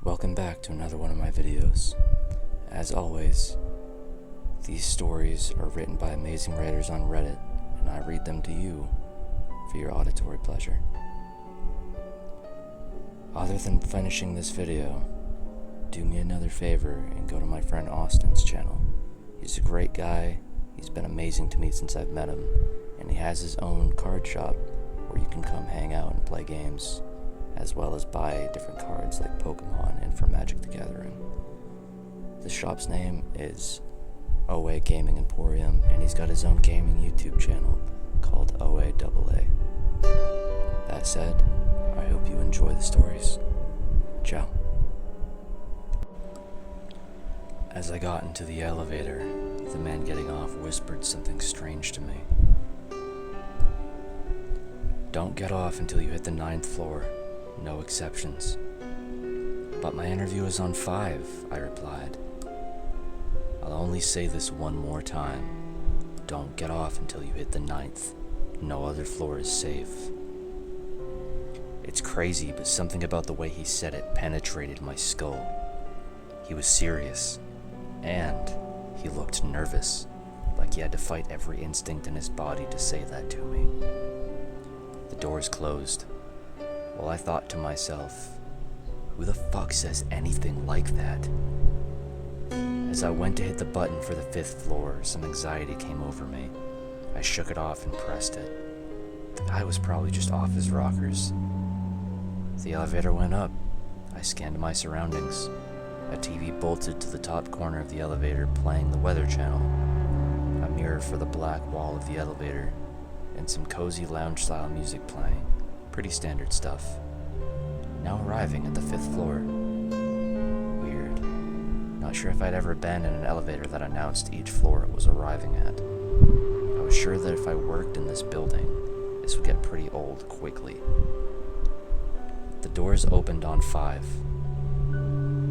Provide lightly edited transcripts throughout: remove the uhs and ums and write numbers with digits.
Welcome back to another one of my videos. As always, these stories are written by amazing writers on Reddit, and I read them to you for your auditory pleasure. Other than finishing this video, do me another favor and go to my friend Austin's channel. He's a great guy, he's been amazing to me since I've met him, and he has his own card shop where you can come hang out and play games, as well as buy different cards like Pokemon and for Magic the Gathering. The shop's name is Away Gaming Emporium, and he's got his own gaming YouTube channel called WorldAway. That said, I hope you enjoy the stories. Ciao. As I got into the elevator, the man getting off whispered something strange to me. Don't get off until you hit the 9th floor. No exceptions. But my interview is on 5, I replied. I'll only say this one more time. Don't get off until you hit the 9th. No other floor is safe. It's crazy, but something about the way he said it penetrated my skull. He was serious, and he looked nervous, like he had to fight every instinct in his body to say that to me. The doors closed. Well, I thought to myself, who the fuck says anything like that? As I went to hit the button for the 5th floor, some anxiety came over me. I shook it off and pressed it. The guy was probably just off his rockers. The elevator went up. I scanned my surroundings. A TV bolted to the top corner of the elevator, playing the Weather Channel. A mirror for the black wall of the elevator, and some cozy lounge-style music playing. Pretty standard stuff. Now arriving at the 5th floor. Weird. Not sure if I'd ever been in an elevator that announced each floor it was arriving at. I was sure that if I worked in this building, this would get pretty old quickly. The doors opened on 5.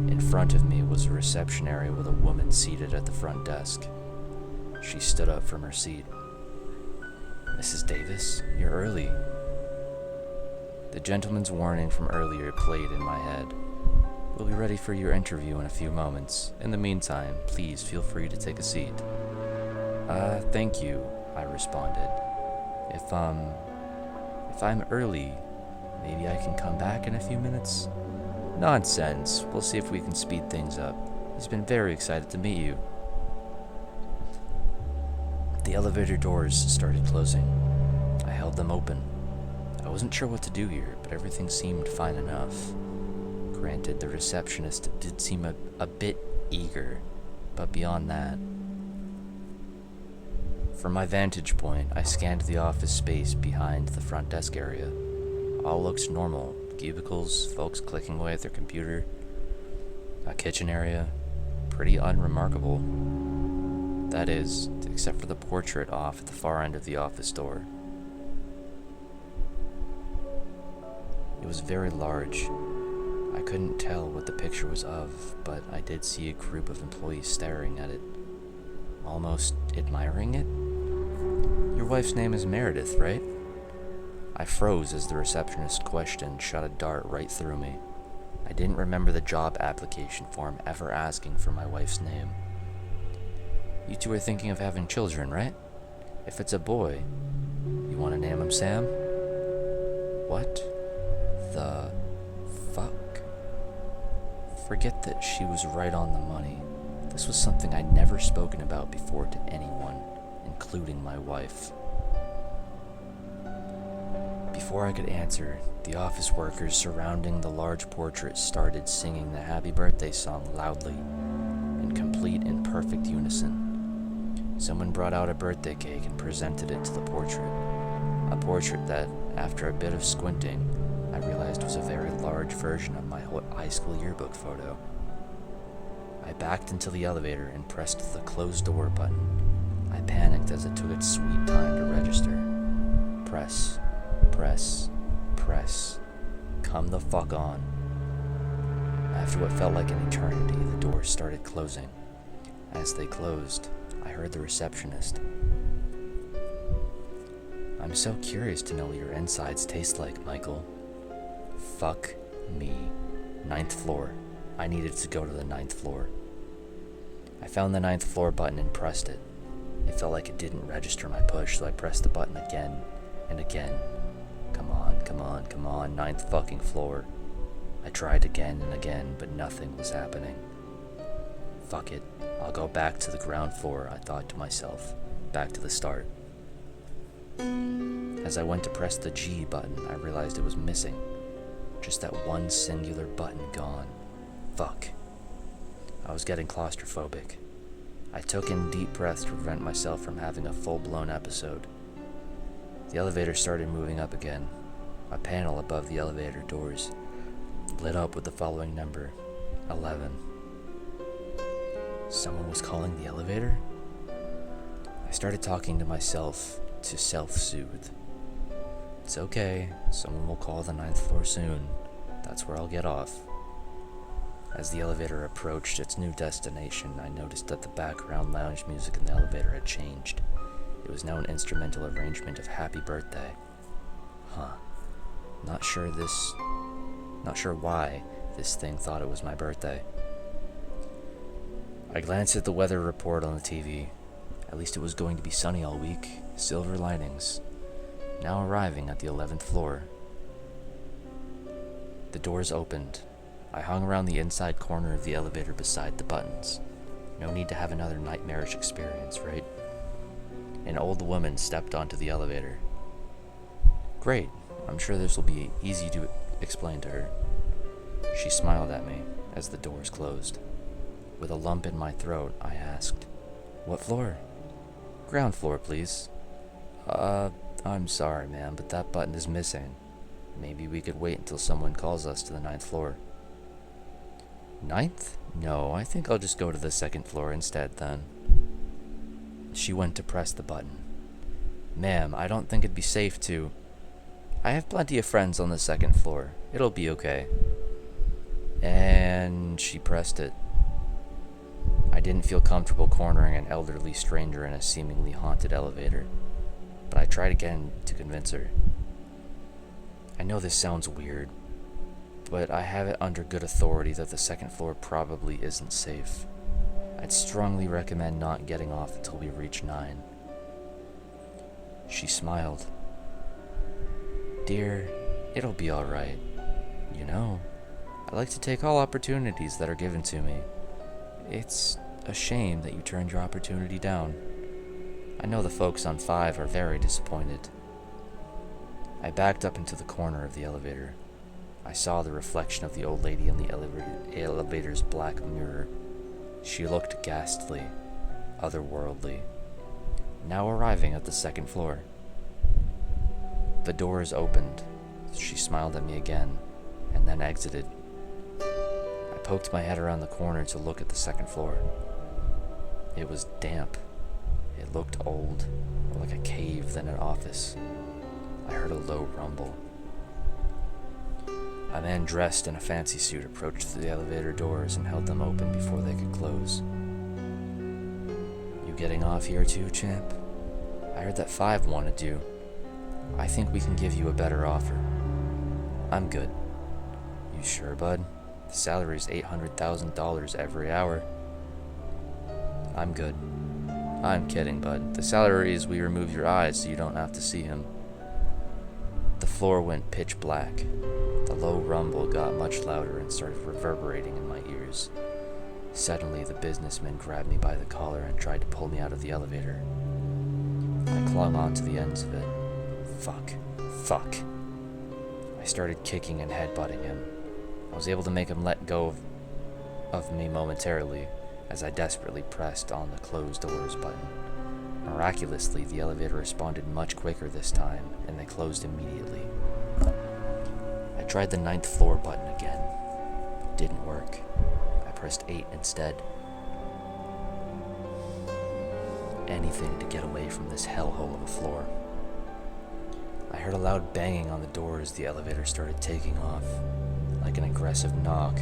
In front of me was a reception area with a woman seated at the front desk. She stood up from her seat. Mrs. Davis, you're early. The gentleman's warning from earlier played in my head. We'll be ready for your interview in a few moments. In the meantime, please feel free to take a seat. Thank you, I responded. If I'm early, maybe I can come back in a few minutes? Nonsense. We'll see if we can speed things up. He's been very excited to meet you. The elevator doors started closing. I held them open. I wasn't sure what to do here, but everything seemed fine enough. Granted, the receptionist did seem a bit eager, but beyond that. From my vantage point, I scanned the office space behind the front desk area. All looked normal. Cubicles, folks clicking away at their computer, a kitchen area, pretty unremarkable. That is, except for the portrait off at the far end of the office door. It was very large. I couldn't tell what the picture was of, but I did see a group of employees staring at it, almost admiring it. Your wife's name is Meredith, right? I froze as the receptionist question shot a dart right through me. I didn't remember the job application form ever asking for my wife's name. You two are thinking of having children, right? If it's a boy, you want to name him Sam? What the fuck? Forget that she was right on the money. This was something I'd never spoken about before to anyone, including my wife. Before I could answer, the office workers surrounding the large portrait started singing the Happy Birthday song loudly, in complete and perfect unison. Someone brought out a birthday cake and presented it to the portrait. A portrait that, after a bit of squinting, I realized was a very large version of my high school yearbook photo. I backed into the elevator and pressed the close door button. I panicked as it took its sweet time to register. Press. Press, press, come the fuck on. After what felt like an eternity, the doors started closing. As they closed, I heard the receptionist. I'm so curious to know what your insides taste like, Michael. Fuck me. 9th floor. I needed to go to the 9th floor. I found the 9th floor button and pressed it. It felt like it didn't register my push, so I pressed the button again and again. Come on, come on, come on, 9th fucking floor. I tried again and again, but nothing was happening. Fuck it, I'll go back to the ground floor, I thought to myself. Back to the start. As I went to press the G button, I realized it was missing. Just that one singular button gone. Fuck. I was getting claustrophobic. I took in deep breaths to prevent myself from having a full-blown episode. The elevator started moving up again. A panel above the elevator doors lit up with the following number, 11. Someone was calling the elevator? I started talking to myself to self-soothe. It's okay, someone will call the 9th floor soon. That's where I'll get off. As the elevator approached its new destination, I noticed that the background lounge music in the elevator had changed. It was now an instrumental arrangement of Happy Birthday. Huh. Not sure why this thing thought it was my birthday. I glanced at the weather report on the TV. At least it was going to be sunny all week. Silver linings. Now arriving at the 11th floor. The doors opened. I hung around the inside corner of the elevator beside the buttons. No need to have another nightmarish experience, right? An old woman stepped onto the elevator. Great, I'm sure this will be easy to explain to her. She smiled at me as the doors closed. With a lump in my throat, I asked, "What floor?" "Ground floor, please." I'm sorry, ma'am, but that button is missing. Maybe we could wait until someone calls us to the 9th floor." 9th? No, I think I'll just go to the 2nd floor instead then. She went to press the button. "Ma'am, I don't think it'd be safe to..." "I have plenty of friends on the 2nd floor. It'll be okay." And she pressed it. I didn't feel comfortable cornering an elderly stranger in a seemingly haunted elevator, but I tried again to convince her. I know this sounds weird, but I have it under good authority that the 2nd floor probably isn't safe. I'd strongly recommend not getting off until we reach 9. She smiled. "Dear, it'll be alright. You know, I like to take all opportunities that are given to me. It's a shame that you turned your opportunity down. I know the folks on 5 are very disappointed." I backed up into the corner of the elevator. I saw the reflection of the old lady in the elevator's black mirror. She looked ghastly, otherworldly. Now arriving at the 2nd floor. The doors opened. She smiled at me again, and then exited. I poked my head around the corner to look at the 2nd floor. It was damp. It looked old, more like a cave than an office. I heard a low rumble. A man dressed in a fancy suit approached the elevator doors and held them open before they could close. "You getting off here too, champ? I heard that 5 wanted you. I think we can give you a better offer." "I'm good." "You sure, bud? The salary's $800,000 every hour." "I'm good." "I'm kidding, bud. The salary is we remove your eyes so you don't have to see him." The floor went pitch black. The low rumble got much louder and started reverberating in my ears. Suddenly, the businessman grabbed me by the collar and tried to pull me out of the elevator. I clung on to the ends of it. Fuck. I started kicking and headbutting him. I was able to make him let go of me momentarily as I desperately pressed on the close doors button. Miraculously, the elevator responded much quicker this time, and they closed immediately. I tried the 9th floor button again. It didn't work. I pressed 8 instead. Anything to get away from this hellhole of a floor. I heard a loud banging on the door as the elevator started taking off, like an aggressive knock.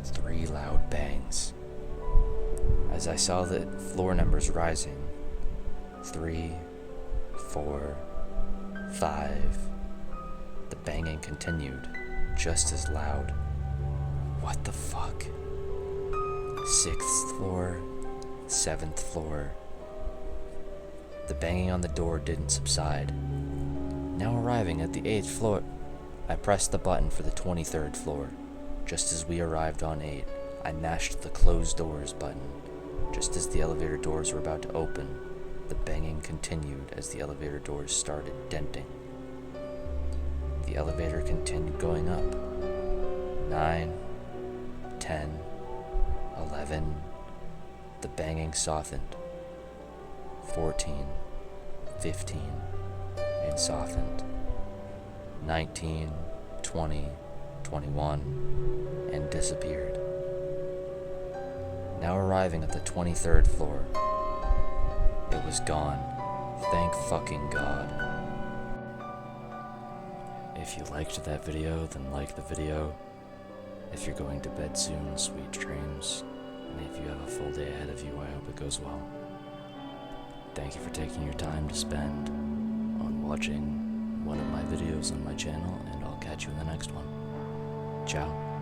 3 loud bangs. As I saw the floor numbers rising, 3, 4, 5, the banging continued, just as loud. What the fuck? 6th floor, 7th floor. The banging on the door didn't subside. Now arriving at the 8th floor, I pressed the button for the 23rd floor. Just as we arrived on 8, I mashed the closed doors button. Just as the elevator doors were about to open, the banging continued as the elevator doors started denting. The elevator continued going up. 9, 10, 11. The banging softened. 14, 15, and softened. 19, 20, 21, and disappeared. Now arriving at the 23rd floor, it was gone. Thank fucking God. If you liked that video, then like the video. If you're going to bed soon, sweet dreams. And if you have a full day ahead of you, I hope it goes well. Thank you for taking your time to spend on watching one of my videos on my channel, and I'll catch you in the next one. Ciao.